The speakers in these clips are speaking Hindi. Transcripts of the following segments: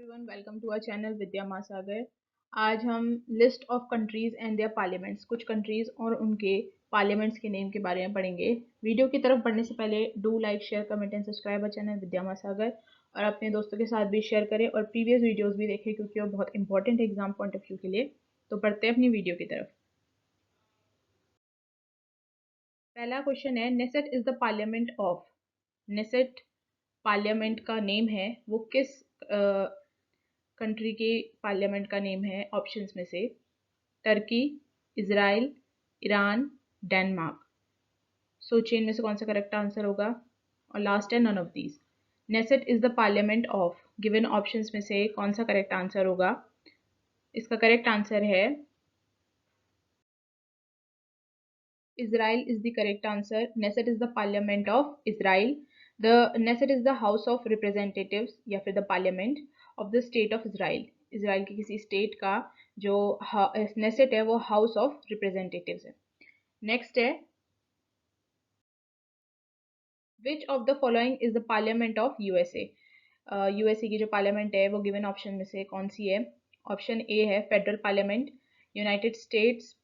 Everyone, welcome to our channel Vidya Mahasagar. आज हम list of countries and their parliaments, कुछ कंट्रीज और उनके पार्लियामेंट्स के नेम के बारे में पढ़ेंगे। वीडियो की तरफ बढ़ने से पहले do like, share, comment and subscribe our channel Vidya Mahasagar और अपने दोस्तों के साथ भी शेयर करें और प्रीवियस वीडियोस भी देखें क्योंकि वो बहुत important exam point of view के लिए। तो बढ़ते हैं अपनी वीडियो की तरफ। पहला क्वेश्चन है, Knesset is the parliament of. Knesset parliament का नेम है, वो किस कंट्री के पार्लियामेंट का नेम है ऑप्शंस में से? Turkey, Israel, Iran, Denmark. सोचिए इनमें से कौन सा करेक्ट आंसर होगा। और लास्ट है none of these. Knesset is the parliament of, given options में से कौन सा करेक्ट आंसर होगा? इसका करेक्ट आंसर है Israel is the correct answer. Knesset is the parliament of Israel. The Knesset is the house of representatives या फिर the parliament of the state of Israel. Israel की किसी स्टेट का जो Knesset है वो house of representatives है। नेक्स्ट है, which of the following is the parliament of USA. USA की जो पार्लियामेंट है वो गिवन ऑप्शन में से कौन सी है? ऑप्शन ए है federal parliament, United States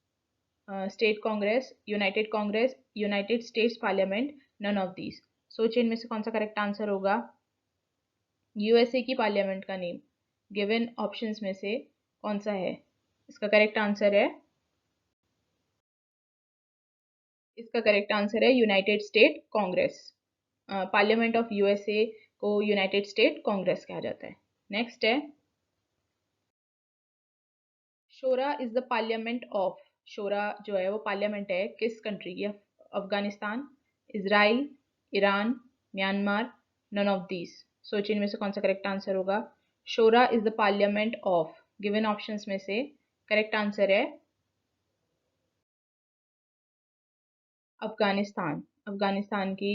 state Congress, United States parliament, none of these. सोचिए इनमें से कौन सा करेक्ट आंसर होगा। यूएसए की पार्लियामेंट का नेम गिवन ऑप्शंस में से कौन सा है? इसका करेक्ट आंसर है United State Congress. Parliament of USA को यूनाइटेड स्टेट कांग्रेस कहा जाता है। नेक्स्ट है, Shura is the parliament of. Shura जो है वो पार्लियामेंट है किस कंट्री की? Afghanistan, Israel, Iran, Myanmar, none of these. सोचिए इनमें से कौन सा करेक्ट आंसर होगा। Shura is the parliament of, given options में से करेक्ट आंसर है अफगानिस्तान। अफगानिस्तान की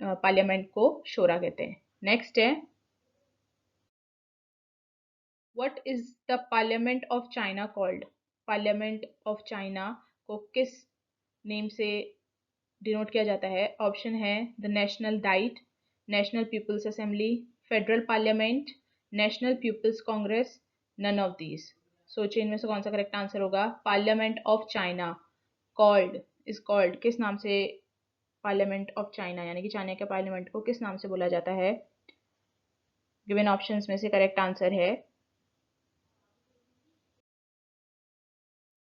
पार्लियामेंट को शोरा कहते हैं। नेक्स्ट है, what is the parliament of China called. Parliament of China को किस नेम से डिनोट किया जाता है? ऑप्शन है the National Diet, National People's Assembly, Federal Parliament, National People's Congress, none of these. सोचिए इनमें से कौन सा करेक्ट आंसर होगा। Parliament of China called is called, किस नाम से पार्लियामेंट ऑफ चाइना यानी कि चाइना के पार्लियामेंट को किस नाम से बोला जाता है? गिवन ऑप्शंस में से करेक्ट आंसर है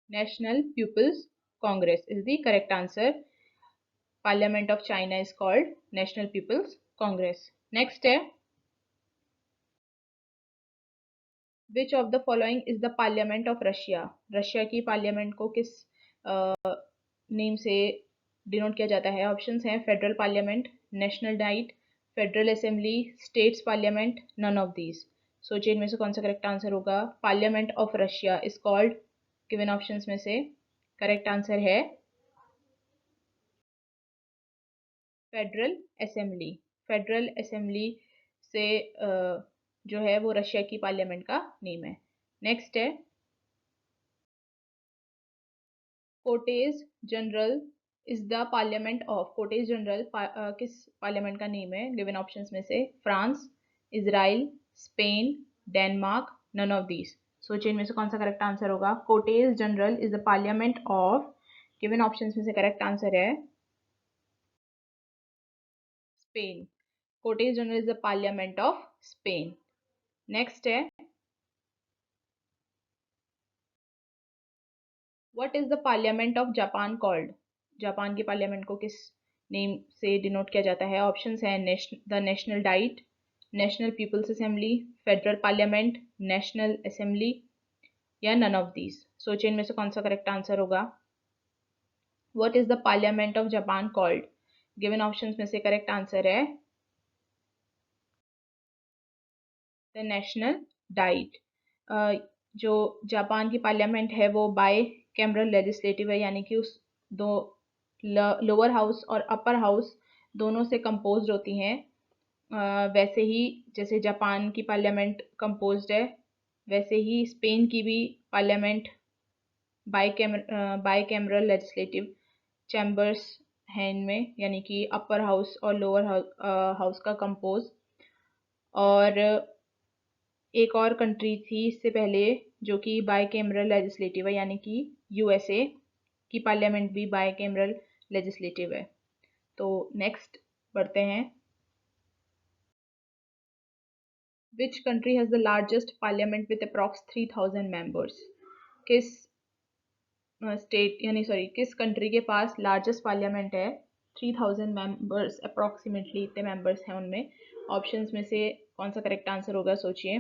National People's Congress is the correct answer. Parliament of China is called National People's Congress. Next है, which of the following is the Parliament of Russia? Russia की पार्लियामेंट को किस नेम से डिनोट किया जाता है? ऑप्शंस हैं Federal Parliament, National Diet, Federal Assembly, States parliament, none of these. सोचिए इनमें से कौन सा करेक्ट आंसर होगा। Parliament of Russia is called, given options में से करेक्ट आंसर है फेडरल असेंबली। फेडरल असेंबली से जो है वो रशिया की पार्लियामेंट का नेम है। नेक्स्ट है, Cortes General is the parliament of. Cortes General किस पार्लियामेंट का नेम है? गिवन ऑप्शंस में से France, Israel, Spain, Denmark, none of these. सोचिए इनमें से कौन सा करेक्ट आंसर होगा। Cortes General is the parliament of, given options में से करेक्ट आंसर है Spain. Cortes General is the parliament of Spain. Next है, what is the parliament of Japan called. Japan की पार्लियामेंट को किस नेम से डिनोट किया जाता है? ऑप्शंस हैं the National Diet, National People's Assembly, Federal Parliament, National Assembly या नन ऑफ दीज। सोचिए इनमें से कौन सा करेक्ट आंसर होगा। What is the parliament of Japan called, given options में से करेक्ट आंसर है द नेशनल डाइट। जो जापान की पार्लियामेंट है वो बाय कैमरल लेजिस्लेटिव है यानी कि उस दो लोअर हाउस और अपर हाउस दोनों से कंपोज्ड होती हैं। वैसे ही जैसे जापान की पार्लियामेंट कंपोज्ड है वैसे ही स्पेन की भी parliament bicameral legislative chambers हैं इनमें यानी कि अपर हाउस और लोअर हाउस का कंपोज। और एक और कंट्री थी इससे पहले जो कि बाइकैमरल लेजिस्लेटिव है, यानी कि यूएसए की पार्लियामेंट भी बाइकैमरल लेजिस्लेटिव है। तो नेक्स्ट बढ़ते हैं। Which country has the largest parliament with approx 3000 members? किस स्टेट यानी सॉरी किस कंट्री के पास लार्जेस्ट पार्लियामेंट है? 3000 मेंबर्स अप्रॉक्सीमेटली इतने मेंबर्स हैं उनमें। ऑप्शंस में से कौन सा करेक्ट आंसर होगा सोचिए।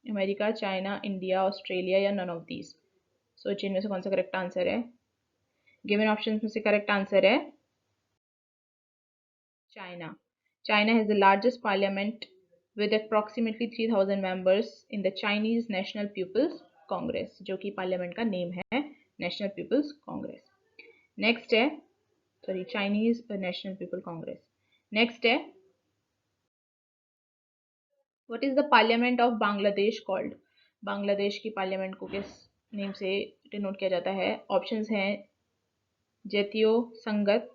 अमेरिका, चाइना, इंडिया, ऑस्ट्रेलिया या नन ऑफ दीज। सोचिए इनमें से कौन सा करेक्ट आंसर है। गिवन ऑप्शंस में से करेक्ट आंसर है China. China has the largest parliament with approximately 3000 members in the Chinese National People's Congress, जो कि पार्लियामेंट का नेम है नेशनल पीपल्स कांग्रेस। नेक्स्ट है sorry Chinese National People Congress. Next है what is the parliament of Bangladesh called? Bangladesh की पार्लियामेंट को किस नेम से डिनोट किया जाता है? ऑप्शंस हैं जैतियो संगत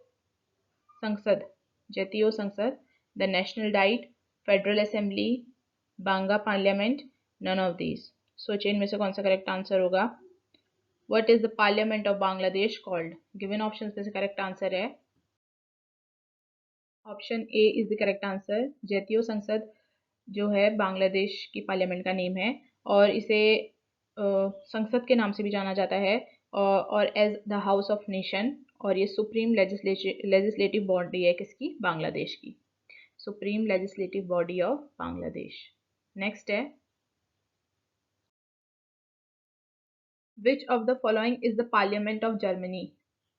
Sansad, Jatiya Sangsad, the National Diet, Federal Assembly, Banga parliament, none of these. सोचिए इनमें से कौन सा करेक्ट आंसर होगा। What is the parliament of Bangladesh called? Given options में से करेक्ट आंसर है option A is the correct answer. Jatiya Sangsad जो है बांग्लादेश की पार्लियामेंट का नेम है और इसे संसद के नाम से भी जाना जाता है और as the House of Nation. और ये सुप्रीम लेजिस्लेटिव बॉडी है किसकी? बांग्लादेश की। Supreme legislative body of Bangladesh. Next है which of the following is the parliament of Germany?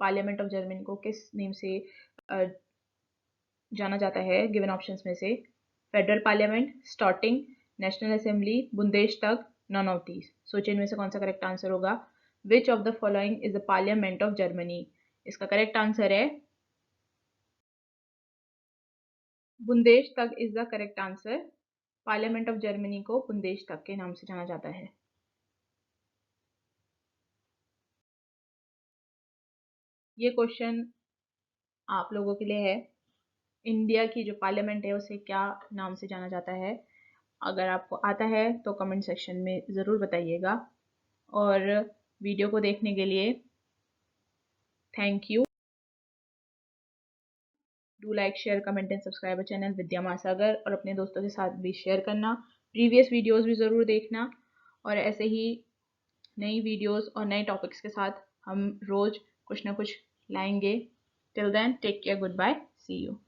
Parliament of Germany को किस नेम से जाना जाता है? गिवन ऑप्शंस में से Federal Parliament, Storting, National Assembly, Bundestag, none of these. सोचिए इनमें से कौन सा करेक्ट आंसर होगा। Which of the following is the parliament of Germany? इसका करेक्ट आंसर है Bundestag is the correct answer. Parliament of Germany को बुंदेशतग के नाम से जाना जाता है। ये क्वेश्चन आप लोगों के लिए है। इंडिया की जो पार्लियामेंट है उसे क्या नाम से जाना जाता है? अगर आपको आता है तो कमेंट सेक्शन में ज़रूर बताइएगा। और वीडियो को देखने के लिए thank you. Do like share comment and subscribe channel Vidya Mahasagar और अपने दोस्तों के साथ भी शेयर करना। प्रीवियस वीडियोस भी ज़रूर देखना और ऐसे ही नई वीडियोस और नए टॉपिक्स के साथ हम रोज़ कुछ ना कुछ लाएंगे। Till then take care, good bye, see you.